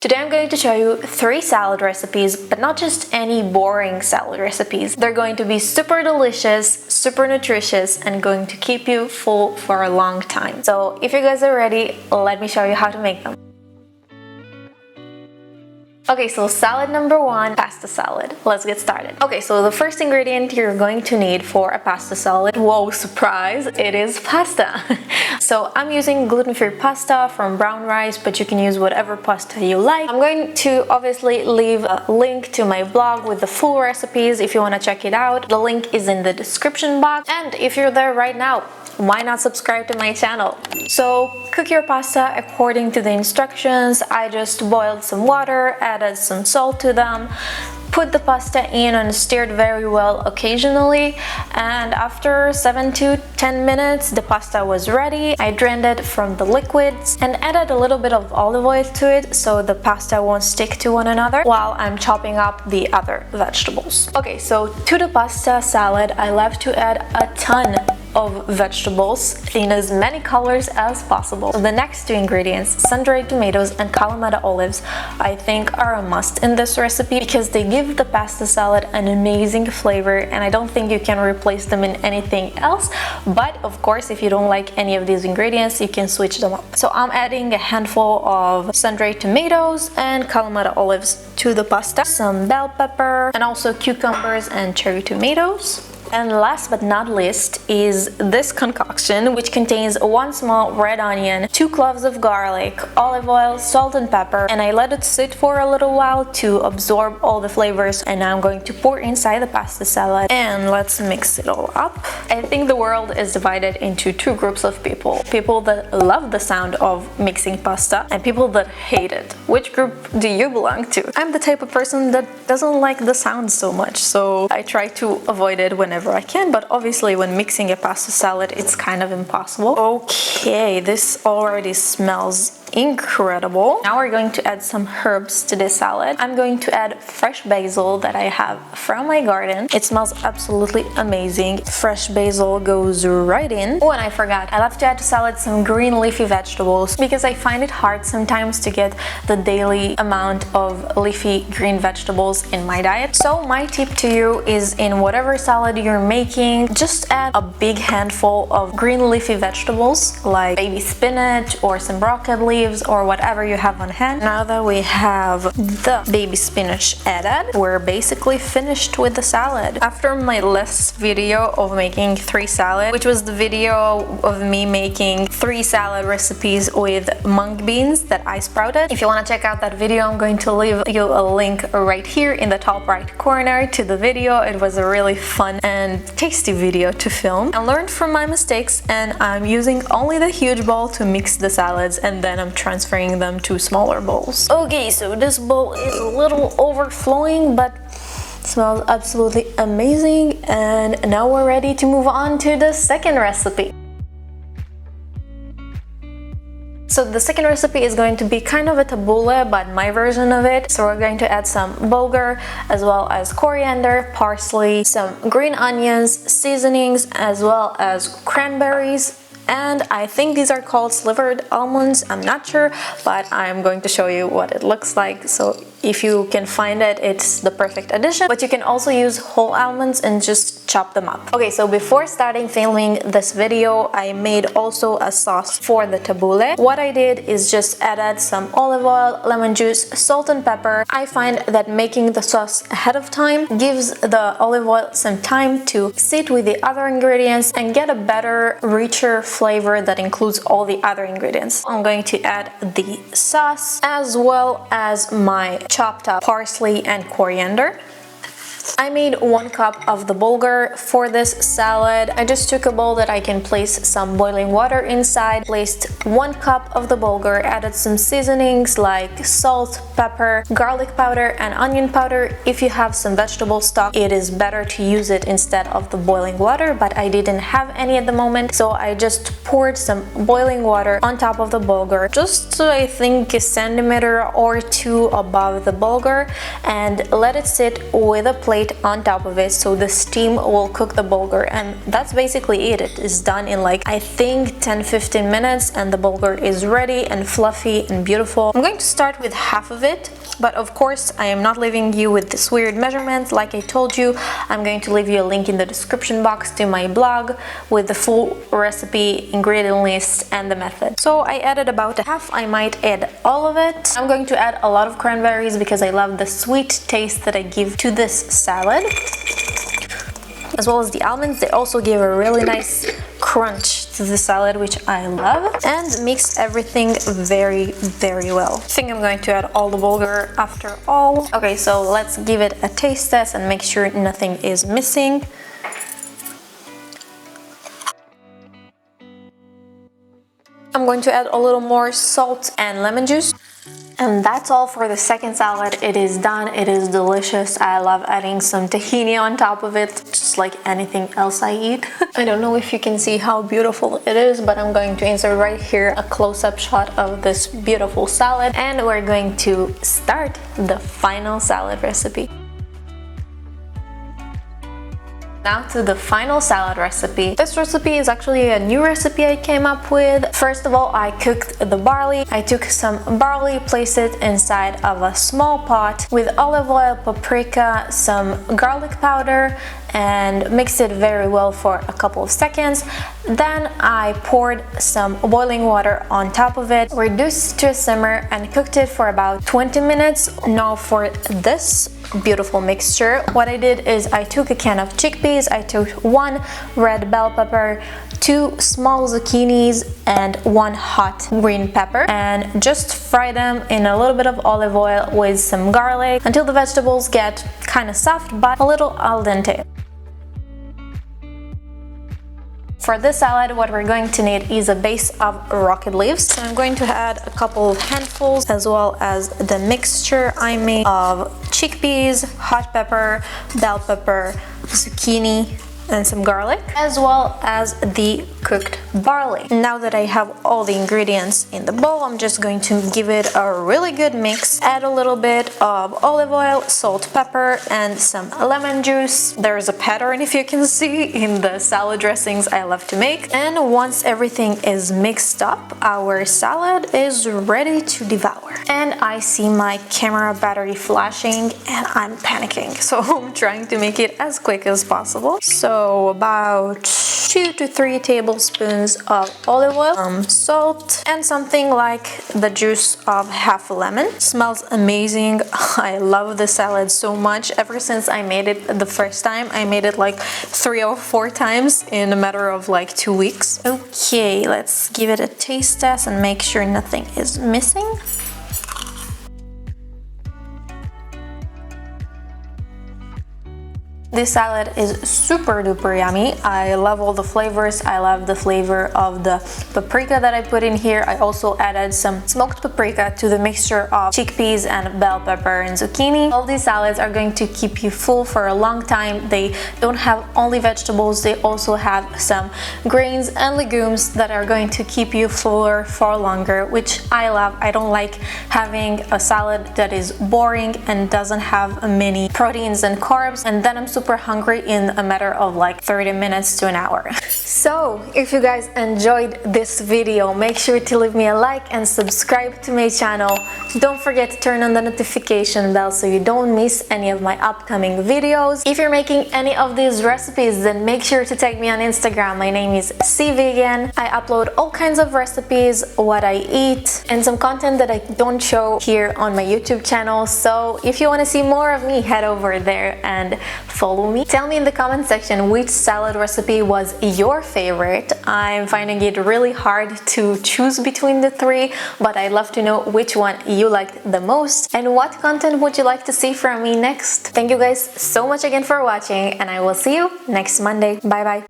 Today I'm going to show you 3 salad recipes, but not just any boring salad recipes. They're going to be super delicious, super nutritious, and going to keep you full for a long time. So if you guys are ready, let me show you how to make them. Okay, so salad number 1, pasta salad. Let's get started. Okay, so the first ingredient you're going to need for a pasta salad, whoa, surprise, it is pasta. So I'm using gluten-free pasta from brown rice, but you can use whatever pasta you like. I'm going to obviously leave a link to my blog with the full recipes if you want to check it out. The link is in the description box. And if you're there right now, why not subscribe to my channel? So cook your pasta according to the instructions. I just boiled some water, added some salt to them, put the pasta in and stirred very well occasionally, and after 7 to 10 minutes the pasta was ready. I drained it from the liquids and added a little bit of olive oil to it so the pasta won't stick to one another while I'm chopping up the other vegetables. Okay, so to the pasta salad I love to add a ton of vegetables in as many colors as possible. So the next 2 ingredients, sun-dried tomatoes and Kalamata olives, I think are a must in this recipe because they give the pasta salad an amazing flavor and I don't think you can replace them in anything else. But of course, if you don't like any of these ingredients, you can switch them up. So I'm adding a handful of sun-dried tomatoes and Kalamata olives to the pasta, some bell pepper, and also cucumbers and cherry tomatoes. And last but not least is this concoction, which contains 1 small red onion, 2 cloves of garlic, olive oil, salt and pepper, and I let it sit for a little while to absorb all the flavors, and now I'm going to pour inside the pasta salad and let's mix it all up. I think the world is divided into 2 groups of people. People that love the sound of mixing pasta and people that hate it. Which group do you belong to? I'm the type of person that doesn't like the sound so much, so I try to avoid it whenever I can, but obviously when mixing a pasta salad it's kind of impossible. Okay, this already smells incredible. Now we're going to add some herbs to this salad. I'm going to add fresh basil that I have from my garden. It smells absolutely amazing. Fresh basil goes right in. Oh, and I forgot, I love to add to salad some green leafy vegetables because I find it hard sometimes to get the daily amount of leafy green vegetables in my diet. So my tip to you is in whatever salad you're making, just add a big handful of green leafy vegetables like baby spinach or some broccoli or whatever you have on hand. Now that we have the baby spinach added, we're basically finished with the salad. After my last video of making 3 salad, which was the video of me making 3 salad recipes with mung beans that I sprouted, if you want to check out that video, I'm going to leave you a link right here in the top right corner to the video. It was a really fun and tasty video to film. I learned from my mistakes and I'm using only the huge bowl to mix the salads and then I'm transferring them to smaller bowls. Okay, so this bowl is a little overflowing, but smells absolutely amazing. And now we're ready to move on to the second recipe. So the second recipe is going to be kind of a tabbouleh, but my version of it. So we're going to add some bulgur, as well as coriander, parsley, some green onions, seasonings, as well as cranberries. And I think these are called slivered almonds, I'm not sure, but I'm going to show you what it looks like. So if you can find it, it's the perfect addition, but you can also use whole almonds and just chop them up. Okay, so before starting filming this video, I made also a sauce for the tabbouleh. What I did is just added some olive oil, lemon juice, salt and pepper. I find that making the sauce ahead of time gives the olive oil some time to sit with the other ingredients and get a better, richer flavor that includes all the other ingredients. I'm going to add the sauce as well as my chopped up parsley and coriander. I made 1 cup of the bulgur for this salad. I just took a bowl that I can place some boiling water inside, placed 1 cup of the bulgur, added some seasonings like salt, pepper, garlic powder and onion powder. If you have some vegetable stock, it is better to use it instead of the boiling water, but I didn't have any at the moment, so I just poured some boiling water on top of the bulgur, just I think a centimeter or 2 above the bulgur, and let it sit with a plate plate on top of it so the steam will cook the bulgur, and that's basically it. It is done in like I think 10-15 minutes and the bulgur is ready and fluffy and beautiful. I'm going to start with half of it, but of course I am not leaving you with this weird measurement. Like I told you, I'm going to leave you a link in the description box to my blog with the full recipe, ingredient list and the method. So I added about a half. I might add all of it. I'm going to add a lot of cranberries because I love the sweet taste that I give to this salad, as well as the almonds. They also give a really nice crunch to the salad, which I love, and mix everything very well. I think I'm going to add all the bulgur after all. Okay, so let's give it a taste test and make sure nothing is missing. I'm going to add a little more salt and lemon juice. And that's all for the second salad. It is done. It is delicious. I love adding some tahini on top of it, just like anything else I eat. I don't know if you can see how beautiful it is, but I'm going to insert right here a close-up shot of this beautiful salad, and we're going to start the final salad recipe. Now to the final salad recipe. This recipe is actually a new recipe I came up with. First of all, I cooked the barley. I took some barley, placed it inside of a small pot with olive oil, paprika, some garlic powder, and mixed it very well for a couple of seconds. Then I poured some boiling water on top of it, reduced to a simmer, and cooked it for about 20 minutes. Now for this beautiful mixture, what I did is I took a can of chickpeas, I took 1 red bell pepper, 2 small zucchinis, and 1 hot green pepper, and just fry them in a little bit of olive oil with some garlic until the vegetables get kind of soft but a little al dente. For this salad, what we're going to need is a base of rocket leaves. So I'm going to add a couple of handfuls, as well as the mixture I made of chickpeas, hot pepper, bell pepper, zucchini, and some garlic, as well as the cooked barley. Now that I have all the ingredients in the bowl, I'm just going to give it a really good mix. Add a little bit of olive oil, salt, pepper, and some lemon juice. There's a pattern, if you can see, in the salad dressings I love to make. And once everything is mixed up, our salad is ready to devour. And I see my camera battery flashing and I'm panicking, so I'm trying to make it as quick as possible. So about 2 to 3 tablespoons of olive oil, salt, and something like the juice of half a lemon. Smells amazing. I love the salad so much. Ever since I made it the first time, I made it like 3 or 4 times in a matter of like 2 weeks. Okay, let's give it a taste test and make sure nothing is missing. This salad is super duper yummy. I love all the flavors. I love the flavor of the paprika that I put in here. I also added some smoked paprika to the mixture of chickpeas and bell pepper and zucchini. All these salads are going to keep you full for a long time. They don't have only vegetables, they also have some grains and legumes that are going to keep you fuller for longer, which I love. I don't like having a salad that is boring and doesn't have many proteins and carbs, and then I'm super hungry in a matter of like 30 minutes to an hour. So if you guys enjoyed this video, make sure to leave me a like and subscribe to my channel. Don't forget to turn on the notification bell so you don't miss any of my upcoming videos. If you're making any of these recipes, then make sure to tag me on Instagram. My name is cvegan. I upload all kinds of recipes, what I eat, and some content that I don't show here on my YouTube channel. So if you want to see more of me, head over there and follow me. Tell me in the comment section which salad recipe was your favorite. I'm finding it really hard to choose between the 3, but I'd love to know which one you liked the most and what content would you like to see from me next. Thank you guys so much again for watching, and I will see you next Monday. Bye bye.